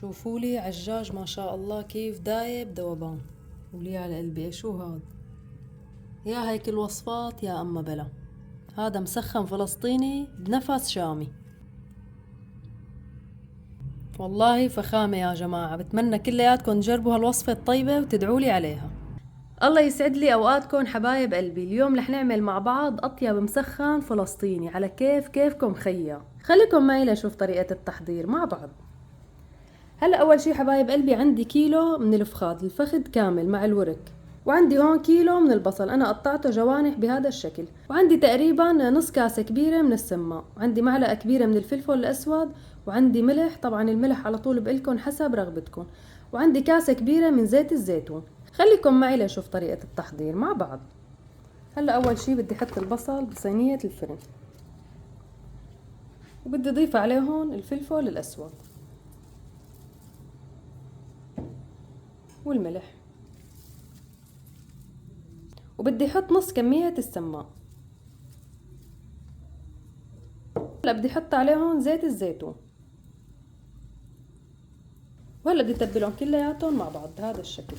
شوفوا لي عجاج ما شاء الله كيف دايب ذوبان. ولي على قلبي شو هاد؟ يا هيك الوصفات يا اما بلا. هذا مسخن فلسطيني بنفس شامي. والله فخامة يا جماعة، بتمنى كلياتكم تجربوا هالوصفة الطيبة وتدعوا لي عليها. الله يسعد لي اوقاتكم حبايب قلبي. اليوم رح نعمل مع بعض اطيب مسخن فلسطيني على كيفكم خيا. خليكم معي لشوف طريقة التحضير مع بعض. هلا اول شي حبايب قلبي عندي كيلو من الفخاد، الفخذ كامل مع الورك، وعندي هون كيلو من البصل انا قطعته جوانح بهذا الشكل، وعندي تقريبا نص كاسة كبيرة من السماق، وعندي معلقة كبيرة من الفلفل الاسود، وعندي ملح، طبعا الملح على طول بقلكن حسب رغبتكم، وعندي كاسة كبيرة من زيت الزيتون. خليكم معي لشوف طريقة التحضير مع بعض. هلا اول شي بدي احط البصل بصينية الفرن، وبدي اضيف عليهم الفلفل الاسود والملح، وبدي احط نص كمية السماق. هلا بدي احط عليهم زيت الزيتون، وهلا بدي اتبلهم كلياتهم مع بعض بهذا الشكل.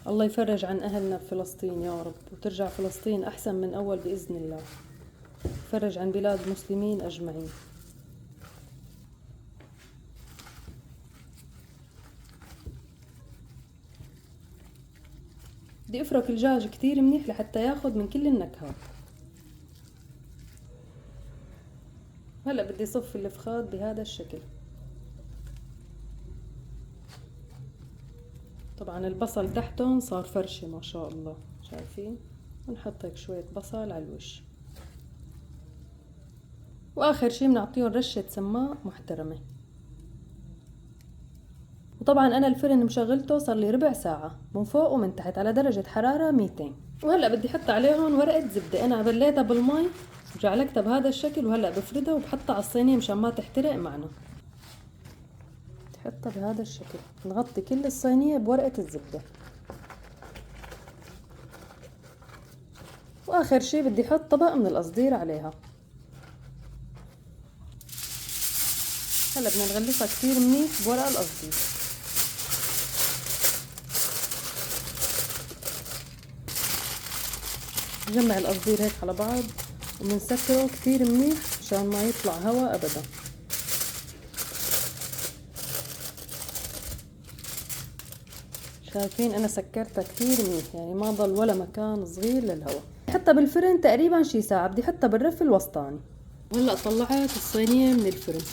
الله يفرج عن اهلنا بفلسطين يا رب، وترجع فلسطين احسن من اول باذن الله. يفرج عن بلاد المسلمين اجمعين. بدي افرك الدجاج كتير منيح لحتى ياخد من كل النكهات. هلا بدي صف الفخاد بهذا الشكل. طبعا البصل تحتهم صار فرشة ما شاء الله، شايفين؟ ونحط هيك شوية بصل على الوش، واخر شي بنعطيهم رشة سماق محترمة. وطبعا انا الفرن مشغلته صار لي ربع ساعة من فوق ومن تحت على درجة حرارة 200. وهلا بدي احط عليهم ورقة زبدة، انا بليتها بالمي وجعلتها بهذا الشكل، وهلا بفردها وبحطها على الصينية مشان ما تحترق معنا. بحطها بهذا الشكل، نغطي كل الصينية بورقة الزبدة. واخر شي بدي احط طبق من القصدير عليها. هلا بدنا نغلفها كتير منيح بورق القصدير. نجمع القصدير هيك على بعض وبنسكره كتير منيح مشان ما يطلع هوا ابدا. شايفين انا سكرتها كتير منيح، يعني ما ضل ولا مكان صغير للهواء. حتى بالفرن تقريبا شي ساعة، بدي حتى بالرف الوسطاني. وهلا طلعت الصينية من الفرن،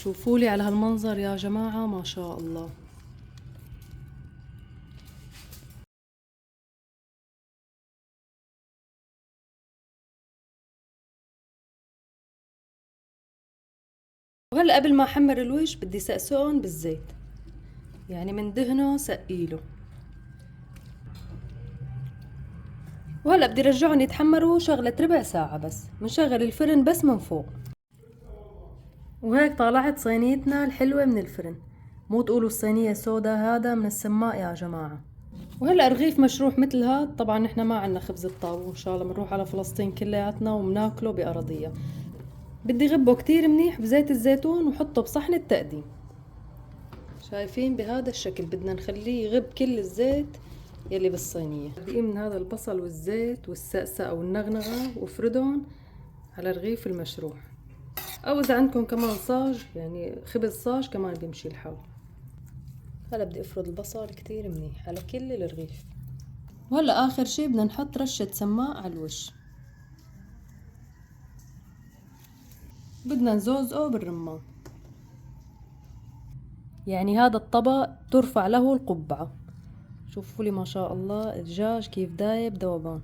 شوفوا لي على هالمنظر يا جماعة ما شاء الله. وهلا قبل ما احمر الوش بدي سقسقهم بالزيت، يعني من دهنه سقيله. وهلا بدي رجعهم يتحمروا شغلة ربع ساعة بس، بنشغل الفرن بس من فوق. وهيك طلعت صينيتنا الحلوة من الفرن، مو تقولوا الصينية سودا، هذا من السماق يا جماعة. وهلا رغيف مشروح مثل هاد، طبعا نحنا ما عنا خبز الطاوة، ان شاء الله بنروح على فلسطين كلياتنا وبناكله بأرضية. بدي غبه كتير منيح بزيت الزيتون وحطه بصحن التقديم. شايفين بهذا الشكل، بدنا نخليه يغب كل الزيت يلي بالصينية. بدي من هذا البصل والزيت والسقسة او النغنغة وافردهم على رغيف المشروح، او اذا عندكم كمان صاج، يعني خبز صاج كمان بيمشي الحال. هلا بدي افرد البصل كتير منيح على كل الرغيف. وهلا اخر شي بدنا نحط رشة سماق على الوش، بدنا نزوزقه بالرمان. يعني هذا الطبق ترفع له القبعة. شوفوا لي ما شاء الله الدجاج كيف دايب ذوبان،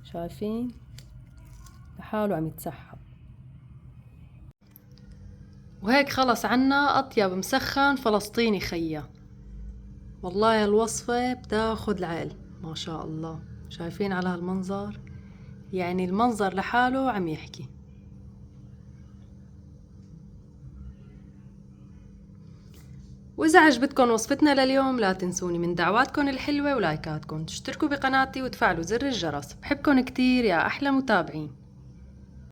شايفين؟ لحاله عم يتسحب. وهيك خلص عنا اطيب مسخن فلسطيني خيا. والله الوصفة بتاخد العقل ما شاء الله. شايفين على هالمنظر؟ يعني المنظر لحاله عم يحكي. وإذا عجبتكم وصفتنا لليوم لا تنسوني من دعواتكم الحلوة ولايكاتكم، تشتركوا بقناتي وتفعلوا زر الجرس. بحبكم كتير يا أحلى متابعين.